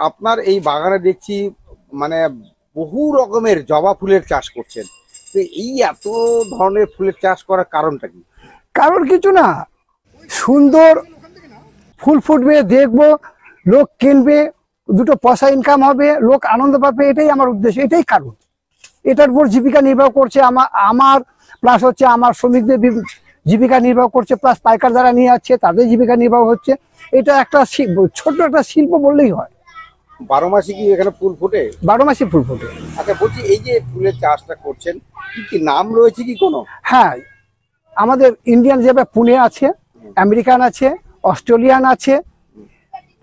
আপনার এই বাগানে দেখছি মানে বহু রকমের জবা ফুলের চাষ করছেন, তো এই এত ধরনের ফুলের চাষ করার কারণটা কি? কারণ কিছু না, সুন্দর ফুল ফুটবে, দেখবো, লোক কিনবে, দুটো পয়সা ইনকাম হবে, লোক আনন্দ পাবে, এটাই আমার উদ্দেশ্য, এটাই কারণ। এটার উপর জীবিকা নির্বাহ করছে আমার প্লাস হচ্ছে আমার শ্রমিকদের জীবিকা নির্বাহ করছে, প্লাস পাইকার যারা নিয়ে যাচ্ছে তাদের জীবিকা নির্বাহ হচ্ছে। এটা একটা ছোট একটা শিল্প বললেই হয়। 12 মাসে কি এখানে ফুল ফোটে? 12 মাসে ফুল ফোটে। আচ্ছা বলছি, এই যে ফুলের চাষটা করছেন, কি কি নাম রয়েছে কি কোনো? হ্যাঁ, আমাদের ইন্ডিয়ান যেভাবে পুনে আছে, আমেরিকান আছে, অস্ট্রেলিয়ান আছে,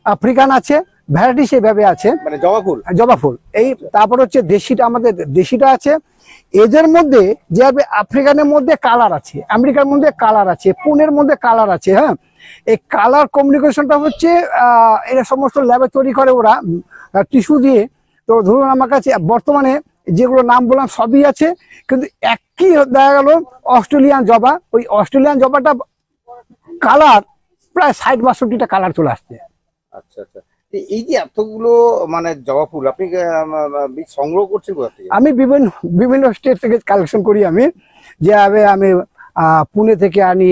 আফ্রিকান আছে, ভ্যারাইটি সেভাবে আছে, মানে জবা ফুল। জবা ফুল এই। তারপর হচ্ছে দেশিটা, আমাদের দেশিটা আছে। এদের মধ্যে যেভাবে আফ্রিকানের মধ্যে কালার আছে, আমেরিকার মধ্যে কালার আছে, পুনের মধ্যে কালার আছে। হ্যাঁ, এই কালার কমিউনিকেশনটা হচ্ছে এরা সমস্ত ল্যাবে তৈরি করে ওরা টিস্যু দিয়ে। তো ধরুন আমার কাছে বর্তমানে যেগুলো নাম বললাম সবই আছে, কিন্তু একই দেখা গেল অস্ট্রেলিয়ান জবা। ওই অস্ট্রেলিয়ান জবাটা কালার প্রায় 60-62টা কালার চলে আসছে। আচ্ছা আচ্ছা, এই যে এতগুলো মানে জবা ফুল আপনি সংগ্রহ করছেন কোথা থেকে? আমি বিভিন্ন স্টেট থেকে কালেকশন করি। আমি যেভাবে আমি পুনে থেকে আনি,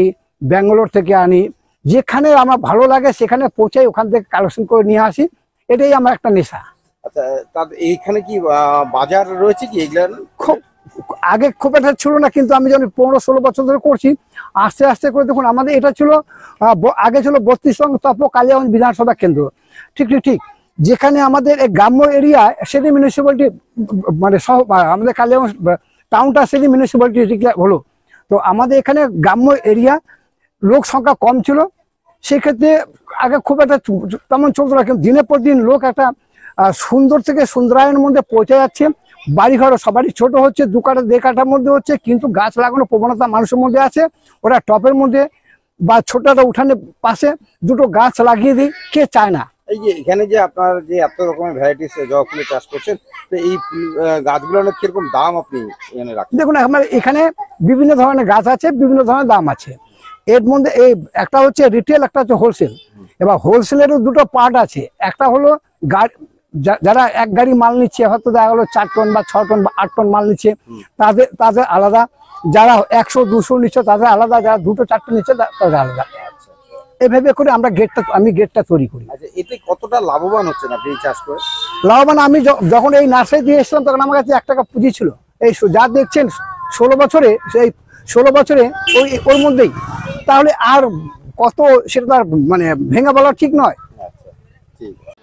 ব্যাঙ্গালোর থেকে আনি, যেখানে আমার ভালো লাগে সেখানে পৌঁছাই, ওখান থেকে কালেকশন করে নিয়ে আসি। এটাই আমার একটা নেশা। আচ্ছা, এইখানে কি বাজার রয়েছে কি এগুলার? খুব আগে খুব একটা ছিল না, কিন্তু আমি যখন 15-16 বছর ধরে করছি, আস্তে আস্তে করে দেখুন আমাদের এটা ছিল আগে ছিল 32 নং তপ কালিয়াগঞ্জ বিধানসভা কেন্দ্র। ঠিক ঠিক ঠিক, যেখানে আমাদের এই গ্রাম্য এরিয়া সেটি মিউনিসিপ্যালিটি মানে আমাদের কালিয়াগঞ্জ টাউনটা সেটি মিউনিসিপ্যালিটি ডিক্লেয়ার হলো। তো আমাদের এখানে গ্রাম্য এরিয়া, লোক সংখ্যা কম ছিল, সেক্ষেত্রে আগে খুব একটা তেমন চলতো না। কিন্তু দিনের পর দিন লোক একটা সুন্দর থেকে সুন্দরায়নের মধ্যে পৌঁছে যাচ্ছে। বাড়িঘর সবারই ছোট হচ্ছে, 2 কাঠা 1.5 কাঠার মধ্যে হচ্ছে, কিন্তু গাছ লাগানোর প্রবণতা মানুষের মধ্যে আছে। ওরা টপের মধ্যে বা ছোট একটা উঠানের পাশে দুটো গাছ লাগিয়ে দিই, কে চায় না? এই যে এখানে যে আপনার যে এত রকমের ভ্যারাইটিস জবা ফুলের চাষ করছেন, তো এই গাছগুলোর কিরকম দাম আপনি এখানে রাখেন? দেখুন, আমার এখানে বিভিন্ন ধরনের গাছ আছে, বিভিন্ন ধরনের দাম আছে। এর মধ্যে এই একটা হচ্ছে রিটেল, একটা হচ্ছে হোলসেল। এবার হোলসেলেরও দুটো পার্ট আছে। একটা হলো যারা এক গাড়ি মাল নিচ্ছে, হয়তো দেখা গেলো 4 টন বা 6 টন বা 8 টন মাল নিচ্ছে, তাদের আলাদা। যারা 100-200 নিচ্ছে তাদের আলাদা, যারা 2-4টে নিচ্ছে তাদের আলাদা। এভাবে করে আমি গেটটা তৈরি করি। আচ্ছা, এতে কতটা লাভবান হচ্ছেন আপনি এই চাষ করে? লাভবান, আমি যখন এই নার্সারি দিয়ে এসেছিলাম তখন আমার কাছে 1 টাকা পুঁজি ছিল। এই যা দেখছেন 16 বছরে, সেই 16 বছরে ওর মধ্যেই, তাহলে আর কত সেটা তো আর মানে ভেঙে বলা ঠিক নয়। আচ্ছা, ঠিক আছে।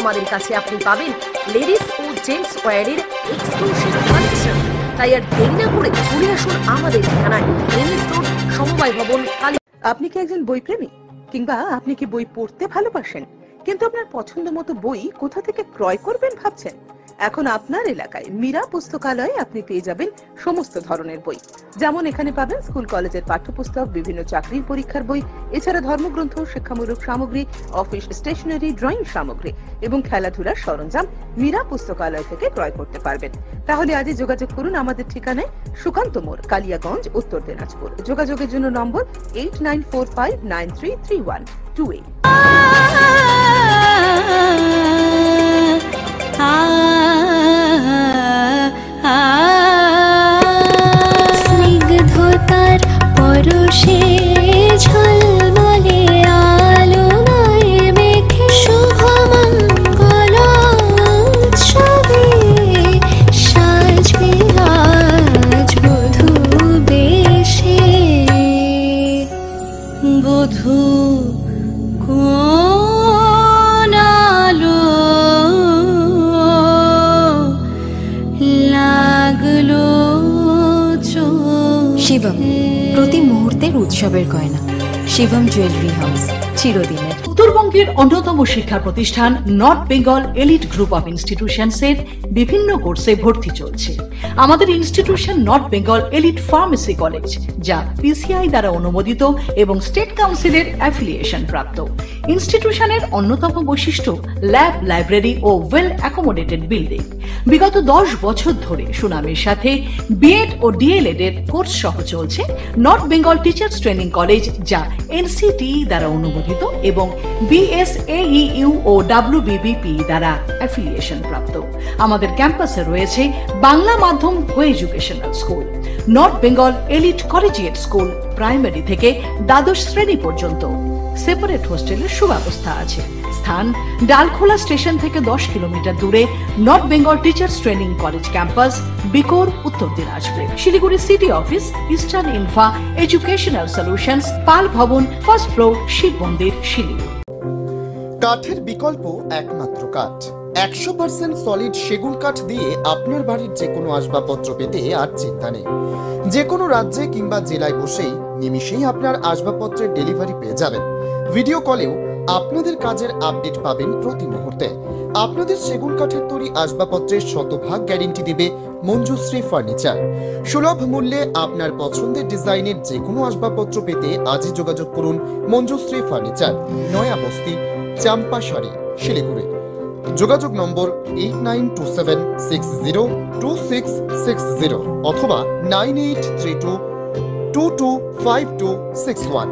আমাদের কাছে আপনি পাবেন লেডিস ও জেন্টস ওয়্যারের এক্সক্লুসিভ কালেকশন। তাই আর দেরি না করে চলে আসুন আমাদের ঠিকানায়, এনএস রোড, সমবায় ভবন, কালী। আপনি কি একজন বইপ্রেমী, কিংবা আপনি কি বই পড়তে ভালোবাসেন, কিন্তু আপনার পছন্দ মতো বই কোথা থেকে ক্রয় করবেন ভাবছেন? এখন আপনার এলাকায় মীরা পুস্তকালয়ে আপনি পেয়ে যাবেন সমস্ত ধরনের বই। যেমন এখানে পাবেন স্কুল কলেজের পাঠ্যপুস্তক, বিভিন্ন চাকরির পরীক্ষার বই, এছাড়া ধর্মগ্রন্থ, শিক্ষামূলক সামগ্রী, অফিস স্টেশনারি, ড্রয়িং সামগ্রী এবং খেলাধুলার সরঞ্জাম মীরা পুস্তকালয় থেকে ক্রয় করতে পারবেন। তাহলে আজই যোগাযোগ করুন আমাদের ঠিকানায়, সুকান্ত মোড়, কালিয়াগঞ্জ, উত্তর দিনাজপুর। যোগাযোগের জন্য নম্বর 8945933128। স্নিগ্ধতার পরশে ঝলমলে আলোয় মেখে শুভমঙ্গল উৎসবে সাজবে আজ বধূ বেশে। বধূ কোন আলো লাগলো শিবম, প্রতি মুহূর্তের উৎসবের গয়না। শিবম জুয়েলারি হাউস, চিরদিনের। উত্তরবঙ্গের অন্যতম শিক্ষা প্রতিষ্ঠান north Bengal elite group of institutions এর বিভিন্ন কোর্সে ভর্তি চলছে। আমাদের institution north Bengal elite pharmacy college, যা পিসিআই দ্বারা অনুমোদিত এবং স্টেট কাউন্সিলের অ্যাফিলিয়েশন প্রাপ্ত। ইনস্টিটিউশনের অন্যতম বৈশিষ্ট্য ল্যাব, লাইব্রেরি ও ওয়েল অ্যাকোমোডেটেড বিল্ডিং। বিগত 10 বছর ধরে সুনামের সাথে বিএড ও ডিএলএড এর কোর্স সহ চলছে north Bengal teachers training college, যা এনসিটিই দ্বারা অনুমোদিত এবং বিএসএইউ ও ডাব্লিউবিবিপি দ্বারা অ্যাফিলিয়েশন প্রাপ্ত। আমাদের ক্যাম্পাসে রয়েছে বাংলা মাধ্যম কো educational school, north Bengal elite collegiate school, primary থেকে দ্বাদশ শ্রেণী পর্যন্ত। সেপারেট হোস্টেলের সুব্যবস্থা আছে। স্থান ডালখোলা স্টেশন থেকে 10 কিলোমিটার দূরে North Bengal teachers training college campus, বিকোর, Uttar Dinajpur. Siliguri city office, Eastern Infa Educational Solutions, Pal Bhavan, first floor, Shiva মন্দির, শিলিগুড়ি। কাঠের বিকল্প একমাত্র কাঠ। 100% সলিড সেগুন কাঠ দিয়ে আপনার বাড়ির যে কোনো আসবাবপত্র পেতে আর চিন্তা নেই। যে কোনো রাজ্যে কিংবা জেলায় বসেই নিমিষেই আপনার আসবাবপত্রের ডেলিভারি পেয়ে যাবেন। ভিডিও কলেও আপনাদের কাজের আপডেট পাবেন প্রতি মুহূর্তে। আপনাদের সেগুন কাঠের তৈরি আসবাবপত্রের 100% গ্যারেন্টি দিবে মঞ্জুশ্রী ফার্নিচার। সুলভ মূল্যে আপনার পছন্দের ডিজাইনের যে কোনো আসবাবপত্র পেতে আজই যোগাযোগ করুন মঞ্জুশ্রী ফার্নিচার, নয়া বস্তি, চাম্পাশাড়ি, শিলিগুড়ি। যোগাযোগ নম্বর 8927602660 অথবা 9832225261।